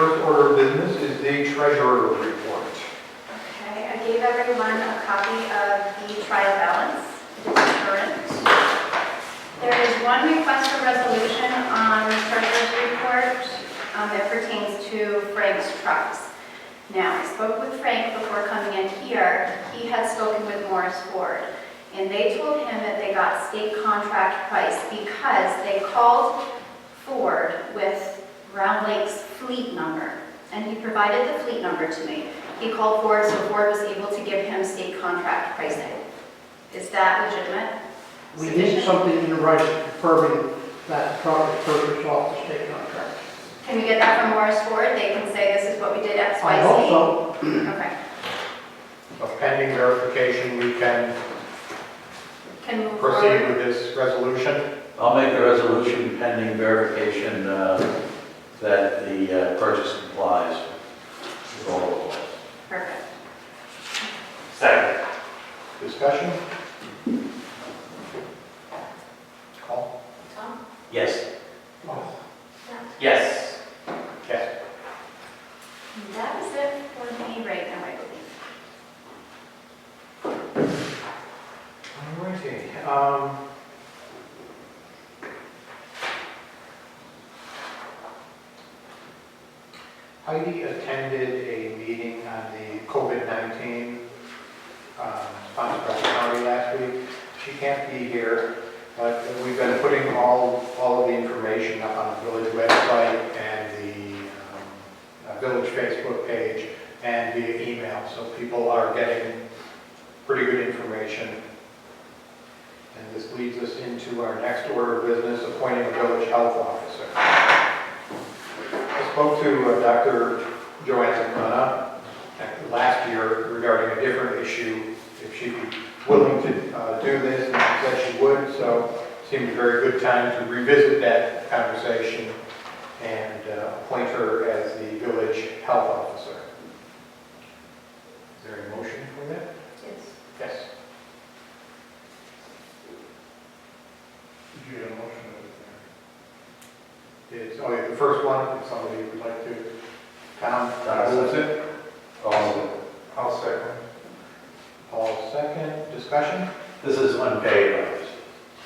First order of business is the treasurer report. Okay, I gave everyone a copy of the trial balance. It is current. There is one request for resolution on the treasurer's report that pertains to Frank's trucks. Now, I spoke with Frank before coming in here. He had spoken with Morris Ford, and they told him that they got state contract price because they called Ford with Round Lake's fleet number, and he provided the fleet number to me. He called Ford, so Ford was able to give him state contract pricing. Is that legitimate? We need something in writing confirming that the truck is purchased off the state contract. Can we get that from Morris Ford? They can say this is what we did X, Y, Z? I hope so. Okay. So pending verification, we can Can move proceed forward. with this resolution. I'll make the resolution pending verification that the purchase complies with all the laws. Perfect. Second. Discussion? Call? Tom? Yes. Oh. Yes. Yes. And that is it for me right now, I believe. Alrighty. Heidi attended a meeting on the COVID-19 sponsored by the county last week. She can't be here, but we've been putting all of the information up on the village website and the village Facebook page and via email, so people are getting pretty good information. And this leads us into our next order of business, appointing a village health officer. I spoke to Dr. Joanne McDonough last year regarding a different issue, if she'd be willing to do this, and she said she would, so it seemed a very good time to revisit that conversation and appoint her as the village health officer. Is there a motion for that? Yes. Yes. Did you get a motion? It's, oh, yeah, the first one, if somebody would like to, Tom moves it. I'll second. Paul second. Discussion? This is unpaid,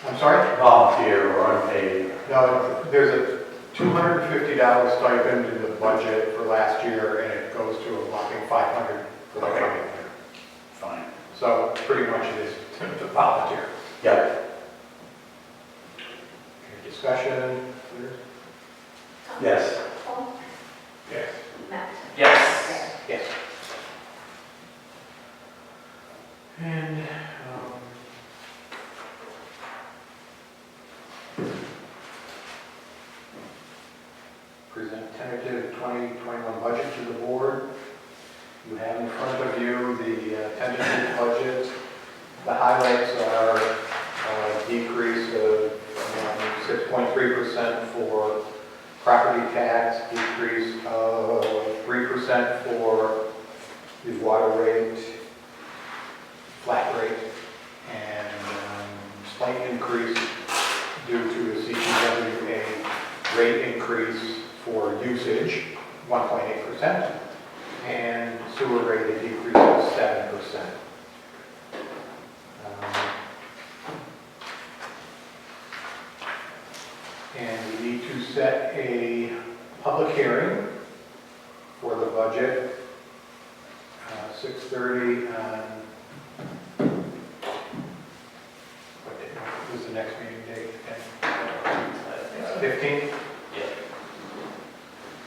I'm sorry? volunteer or unpaid. No, there's a $250 stipend in the budget for last year, and it goes to a whopping $500 for the coming year. Fine. So pretty much it is to volunteer. Yep. Any discussion? Yes. Paul? Yes. Matt? Yes. Yes. And present tentative 2021 budget to the board. You have in front of you the tentative budget. The highlights are a decrease of 6.3% for property tax, decrease of 3% for the water rate, flat rate, and slight increase due to the CPWA rate increase for usage, 1.8%, and sewer rate a decrease of 7%. And we need to set a public hearing for the budget, 6:30 on, what day was the next meeting date? 15th? Yeah.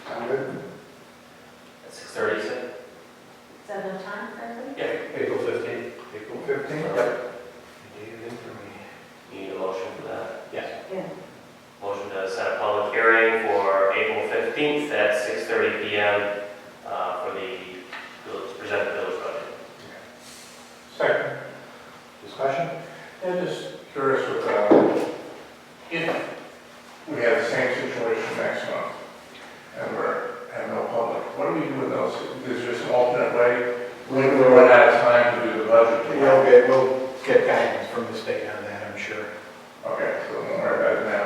Sound good? At 6:30, you said? Is that enough time for everybody? Yeah. April 15th. April 15th? Yep. Date it in for me. You need a motion for that? Yes. Yeah. Motion to set a public hearing for April 15th at 6:30 PM for the village, present the village budget. Second. Discussion? I'm just curious with, if we have the same situation next month and have no public, what do we do with those? There's just an alternate way? When we run out of time to do the budget? We'll get guidance from the state on that, I'm sure. Okay, so don't worry about it now.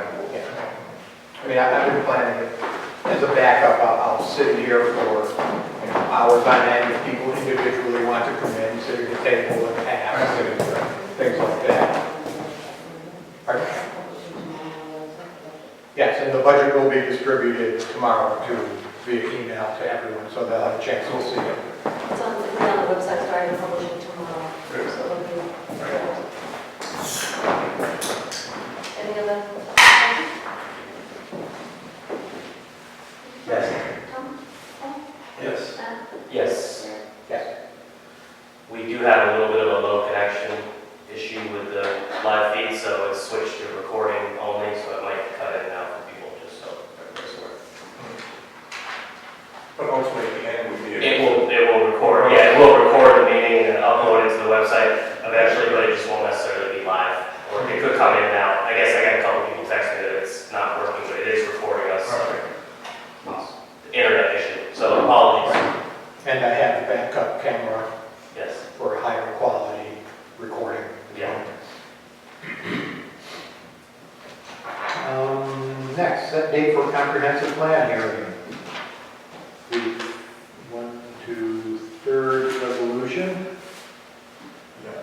I mean, I've been planning it as a backup. I'll sit here for, hours on end if people individually want to come in, sit at the table and ask, and things like that. Pardon? Yes, and the budget will be distributed tomorrow via email to everyone, so they'll have a chance to see it. It's on the website, starting publishing tomorrow. So it'll be. Any other? Yes. Tom? Yes. Matt? Yes, Yes. we do have a little bit of a low connection issue with the live feed, so it's switched to recording only, so it might cut in and out for people, just so everybody's aware. But ultimately, at the end, we'd be able It will record, yeah, it will record the meeting and upload it to the website eventually, but it just won't necessarily be live. Or it could come in and out. I guess I got a couple people text me that it's not working, but it is recording us. Perfect. Internet issue, so apologies. And I have a backup camera Yes, for a higher quality recording. yeah. Next, set date for comprehensive plan hearing. The 1, 2, 3rd resolution. Yeah.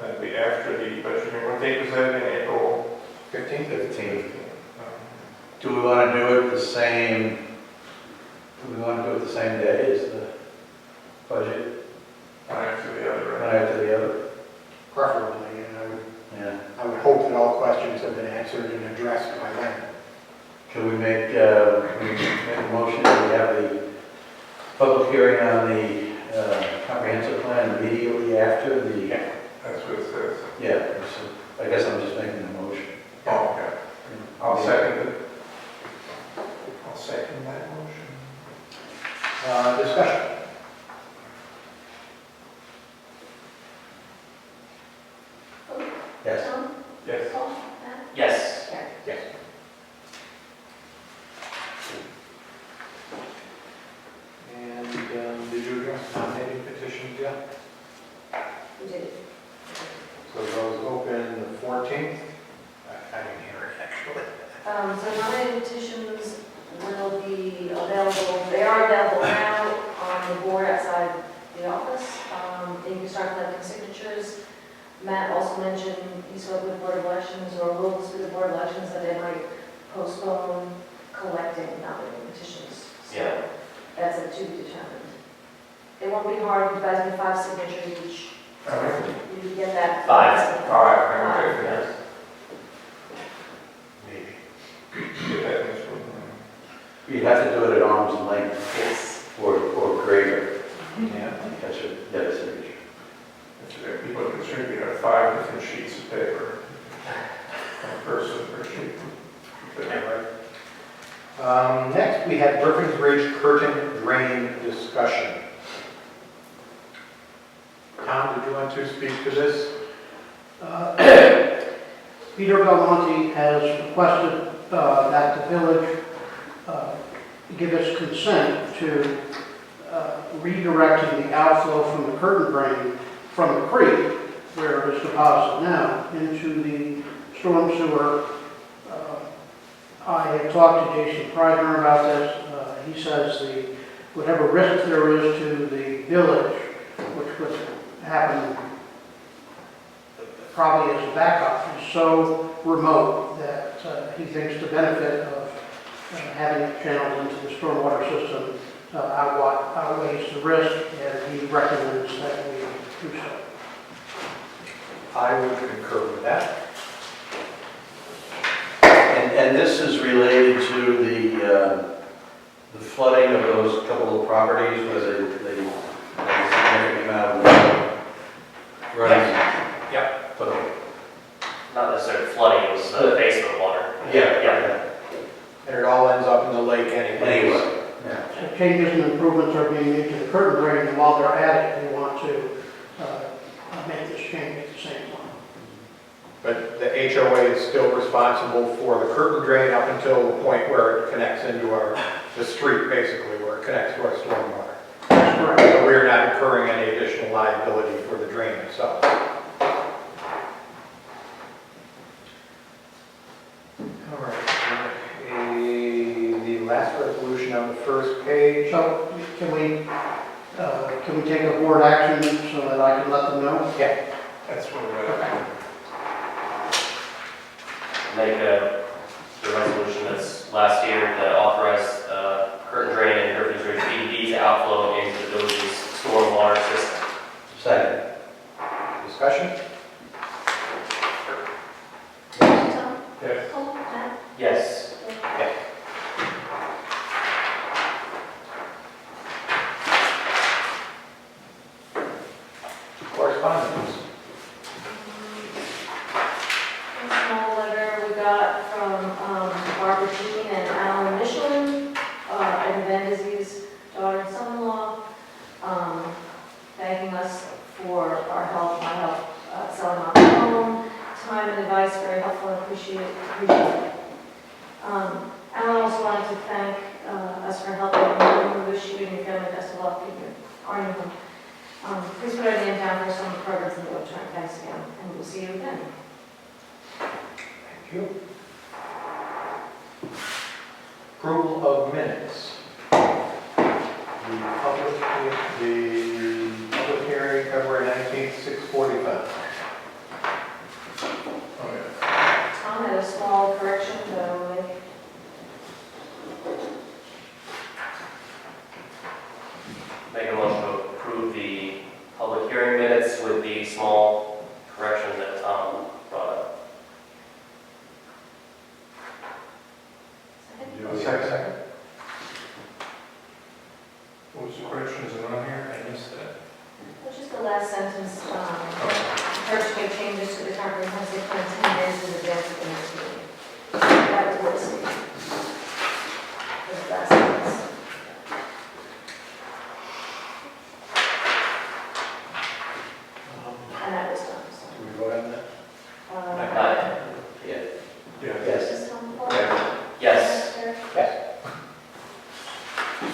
That'd be after the budget hearing. What date was that in April? 15th. 15th. Do we want to do it the same, day as the budget, One after the other, one right? after the other? Preferably, and Yeah. I would hope that all questions have been answered and addressed by then. Can we make a motion that we have the public hearing on the comprehensive plan immediately after the, That's what it says. yeah, so I guess I'm just making the motion. Oh, okay. I'll second it. I'll second that motion. Discussion. Yes. Tom? Yes. Paul? Matt? Yes. Karen? Yes. And did you address nominating petitions yet? We did. So those open the 14th? I didn't hear it actually. So nominating petitions will be available, they are available now on the board outside the office. You can start collecting signatures. Matt also mentioned he spoke with Board of Elections, or will speak with Board of Elections, that they might postpone collecting nominating petitions. So Yeah. that's a to be determined. It won't be hard, you guys need 5 signatures each. All right. You can get that. 5. All right, okay, Yes. Maybe. get that in this room. You'd have to do it at arm's length Yes. or greater. Yeah. That should get a signature. If there are people that distribute, you have 5 different sheets of paper. One person per sheet. Next, we have Griffin's Ridge curtain drain discussion. Tom, did you want to speak to this? Peter Belmonte has requested that the village give its consent to redirecting the outflow from the curtain drain from the creek, where it is deposited now, into the storm sewer. I have talked to Jason Preisner about this. He says whatever risk there is to the village, which would happen probably as a backup, is so remote that he thinks the benefit of having it channeled into the stormwater system outweighs the risk, and he recommends that we do so. I would concur with that. And this is related to the flooding of those couple of properties where they significant amount of water running. Yep. Okay. Not necessarily flooding, it was basement water. Yeah. And it all ends up in the lake anyway. Anyway, yeah. So changes and improvements are being made to the curtain drain, and while they're at it, they want to make this change at the same time. But the HOA is still responsible for the curtain drain up until the point where it connects into the street, basically, where it connects to our stormwater. That's correct. So we're not incurring any additional liability for the drain itself. All right. last resolution on the first page. So can we take a board action so that I can let them know? Yeah. That's what we're at. Make the resolution that's last year that authorized curtain drain and refrigerator DVD to outflow into the village's stormwater system. Second. Discussion? Tom? Yes. Paul? Matt? Yes. Correspondence? A small letter we got from Barbara Jean and Alan Michelin, Eddie Vendezzi's daughter and son-in-law, thanking us for our help, my help selling our home, time and advice, very helpful, appreciate it. Alan also wanted to thank us for helping him with shooting and family best of luck in Arlington. Please put our name down for some programs in the winter. Thanks again, and we'll see you again. Thank you. Approval of minutes. The public hearing, February 19th, 6:45. Oh, yeah. Tom had a small correction that I will make. Make a motion to approve the public hearing minutes with the small correction that Tom brought up. Second? Second. What was the corrections on here? I missed that. Well, just the last sentence, first make changes to the comprehensive plan 10 days in advance of the next meeting. That was what it said. Was the last sentence. And that was done, so. Do we vote on that? Yeah. Yeah. Yes. Is Tom Paul? Yes. Yes.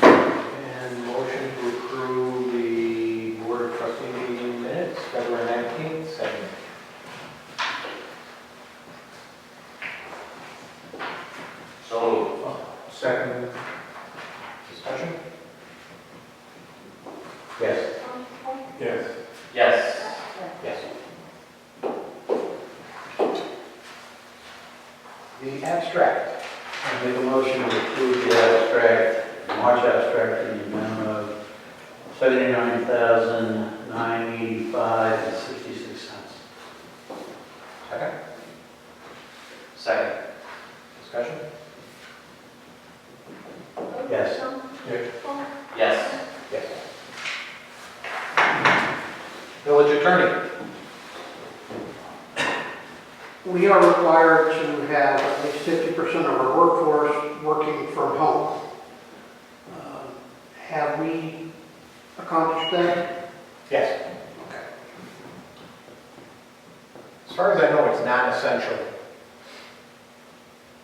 And motion to approve the Board of Trustee meeting minutes, February 19th, 7. So moved. Second. Discussion? Yes. Tom Paul? Yes. Yes. Yes. The abstract. I make a motion to approve the abstract, March abstract in the amount of $79,985.66. Second? Second. Discussion? Yes. Tom? Yeah. Paul? Yes. Yes. Village attorney. We are required to have at least 50% of our workforce working from home. Have we accomplished that? Yes. Okay. As far as I know, it's non-essential.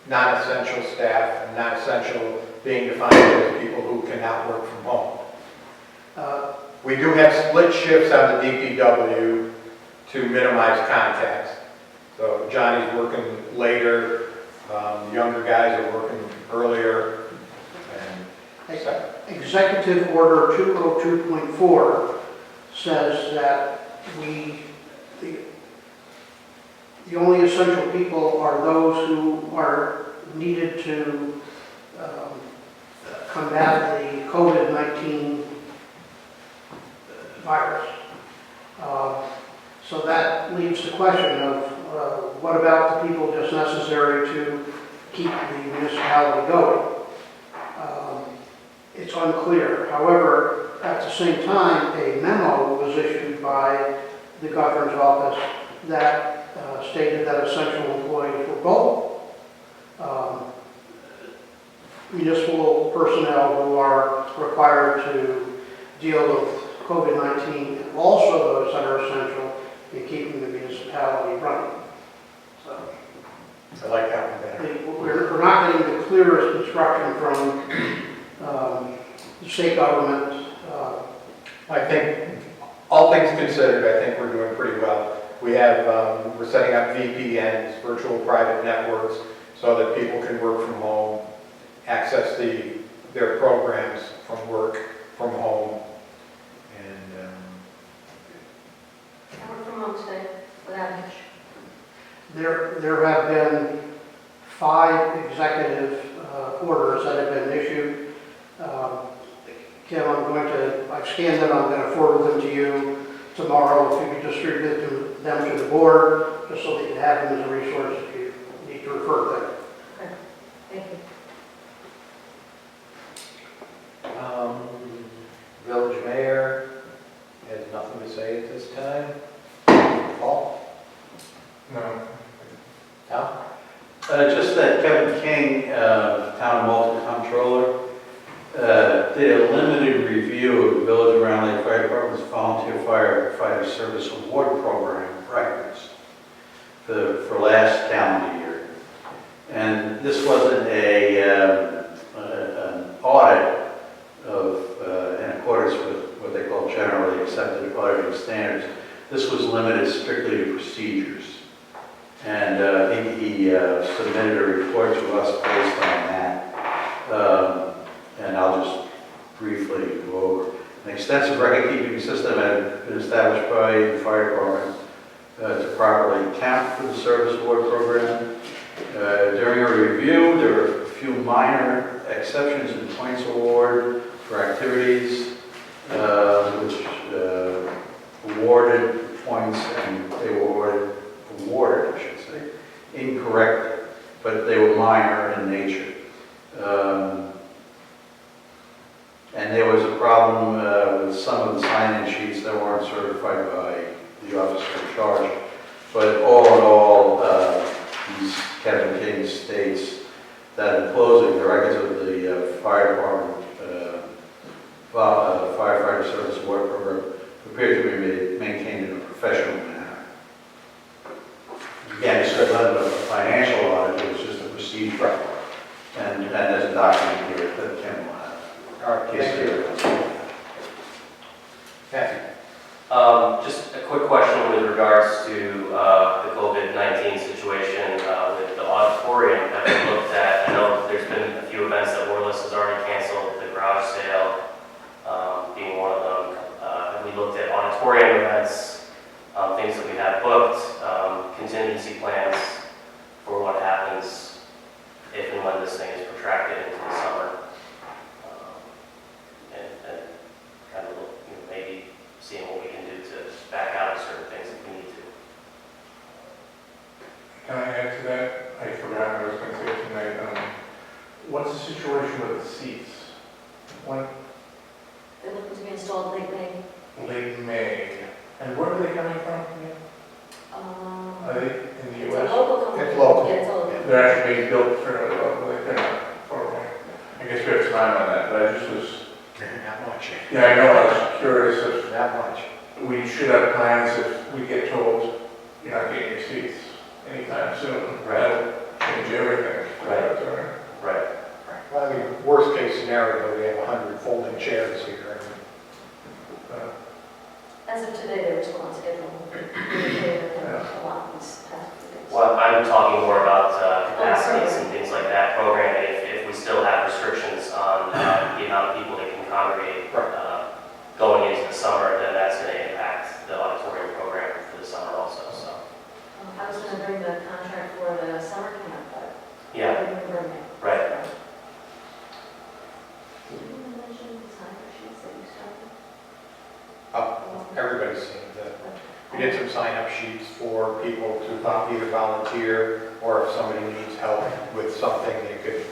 Non-essential staff, and non-essential being defined as people who cannot work from home. We do have split shifts on the DPW to minimize contacts. So Johnny's working later, younger guys are working earlier, and so. Executive Order 202.4 says that the only essential people are those who are needed to combat the COVID-19 virus. So that leaves the question of what about the people just necessary to keep the municipality going? It's unclear. However, at the same time, a memo was issued by the governor's office that stated that essential employees were both municipal personnel who are required to deal with COVID-19, and also those that are essential in keeping the municipality running. So I like that one better. we're not getting the clearest instruction from the state government. I think, all things considered, I think we're doing pretty well. We have, we're setting up VPNs, virtual private networks, so that people can work from home, access access their programs from work, from home. And I work from home today without hitch. There have been 5 executive orders that have been issued. Kim, I've scanned them, I'm going to forward them to you tomorrow. If you could distribute them to the board, just so that you have them as a resource if you need to refer to them. Okay, thank you. Village mayor has nothing to say at this time. Paul? No. Al? Just that Kevin King, Town of Malta Comptroller, did a limited review of the Village of Round Lake Fire Department's Volunteer Firefighter Service Award Program records for last calendar year. And this wasn't an audit in accordance with what they call generally accepted auditing standards. This was limited strictly to procedures. And he submitted a report to us based on that. And I'll just briefly go over. An extensive record-keeping system had been established by the fire department to properly account for the service award program. During a review, there were a few minor exceptions in points award for activities which awarded points, and they were awarded, I should say, incorrectly, but they were minor in nature. And there was a problem with some of the sign-in sheets that weren't certified by the officer in charge. But all in all, Kevin King states that in closing, the records of the fire department firefighter service award program appear to be maintained in a professional manner. Again, it's not a financial audit, it was just a procedure. And there's a document here that Kim will have. All right, thank you. Matthew? Just a quick question with regards to the COVID-19 situation with the auditorium that we looked at. I know there's been a few events that Warless has already canceled, the garage sale being one of them. Have we looked at auditorium events, things that we have booked, contingency plans for what happens if and when this thing is protracted into the summer? And kind of look, maybe seeing what we can do to back out of certain things if we need to. Can I add to that? I forgot what I was going to say tonight. What's the situation with the seats? When? They're looking to be installed late May. Late May. And where are they coming from again? Are they in the It's a U.S.? local company. It's local. Yeah, it's a local. They're actually being built fairly locally. They're not far away. I guess we have time on that, but I just was, Not much. yeah, I know, I was curious if Not much. we should have plans if we get told you're not getting your seats anytime soon. Right. That'll change everything. Right. Right. Well, I mean, worst case scenario, we have 100 folding chairs here. As of today, they were still on schedule. A lot of these past few days. Well, I'm talking more about capacities and things like that, programming. If we still have restrictions on the amount of people that can congregate going into the summer, then that's going to impact the auditorium program for the summer also. So, I was going to bring the contract for the summer camp, but I yeah, didn't bring it. right. Did you mention the sign sheets that you started? Everybody's seen that. We did some sign-up sheets for people to either volunteer, or if somebody needs help with something, they could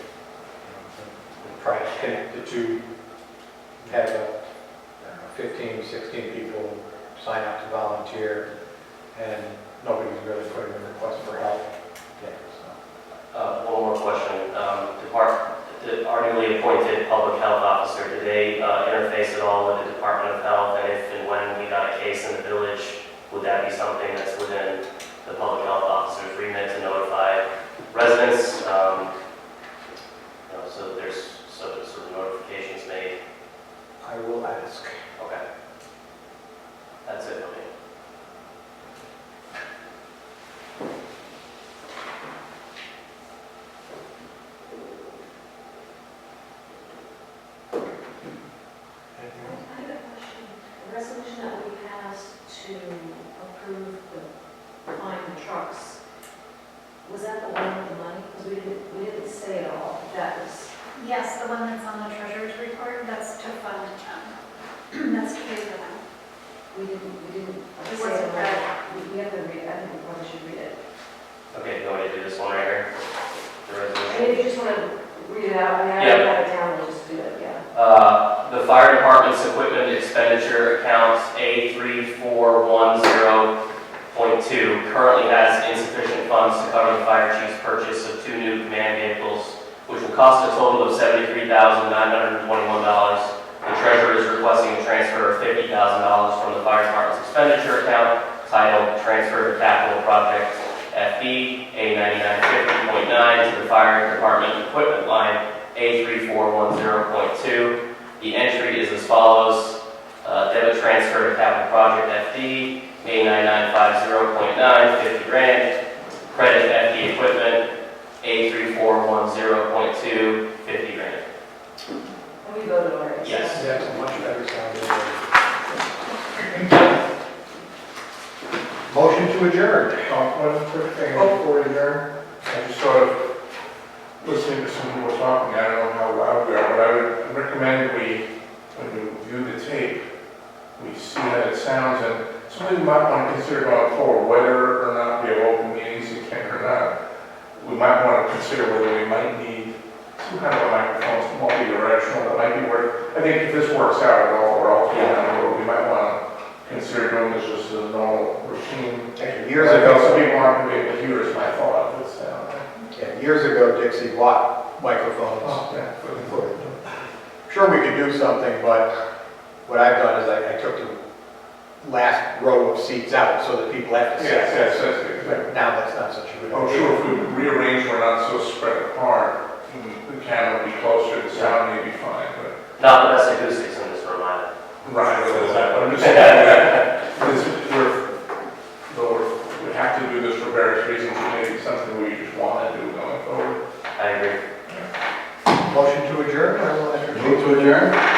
try to connect the two. Have 15, 16 people sign up to volunteer, and nobody's really put in a request for help yet. So. One more question. Our newly appointed public health officer, do they interface at all with the Department of Health? And if and when we got a case in the village, would that be something that's within the public health officer's remit to notify residents? So that there's sort of notifications made. I will ask. Okay. That's it for me. Yes, the one that's on the treasurer's report, that's to fund, that's to pay for them. We didn't It say wasn't it, read. we have to read it, I think we probably should read it. Okay, you want me to do this one right here? The And resolution? if you just want to read it out, I mean, I Yeah. don't have it down, we'll just do it, yeah. The fire department's equipment expenditure account A3410.2 currently has insufficient funds to cover the fire chief's purchase of 2 new command vehicles, which will cost a total of $73,921. The treasurer is requesting a transfer of $50,000 from the fire department's expenditure account titled Transfer to Capital Project FD A9950.9 to the fire department equipment line A3410.2. The entry is as follows. Debit transfer to capital project FD A9950.9, 50 grand. Credit FD equipment A3410.2, 50 grand. And we voted already. so- Yes. That's a much better sounding. Motion to adjourn. One quick thing before we adjourn. I just sort of listening to some people talking, I don't know how loud we are, but I would recommend when we view the tape, we see how it sounds, and something we might want to consider going forward, whether or not we have open meetings again or not. We might want to consider whether we might need some kind of a microphone, multi-directional, that might be worth. I think if this works out at all, or all together, we might want to consider doing this just as a normal routine. Years Some ago, people aren't going to be able to hear is my thought of this sound. years ago, Dixie bought microphones. Oh, yeah. Sure, we could do something, but what I've done is I took the last row of seats out so that people have to sit. Yes, exactly. Now that's not such a good I'm idea. sure if we rearrange, we're not so spread apart, the camera will be closer, the sound may be fine, but. Not the best acoustics in this room either. Right, but I'm just saying that we have to do this for various reasons, it may be something we just want to do going forward. I agree. Motion to adjourn, or will I Move to adjourn?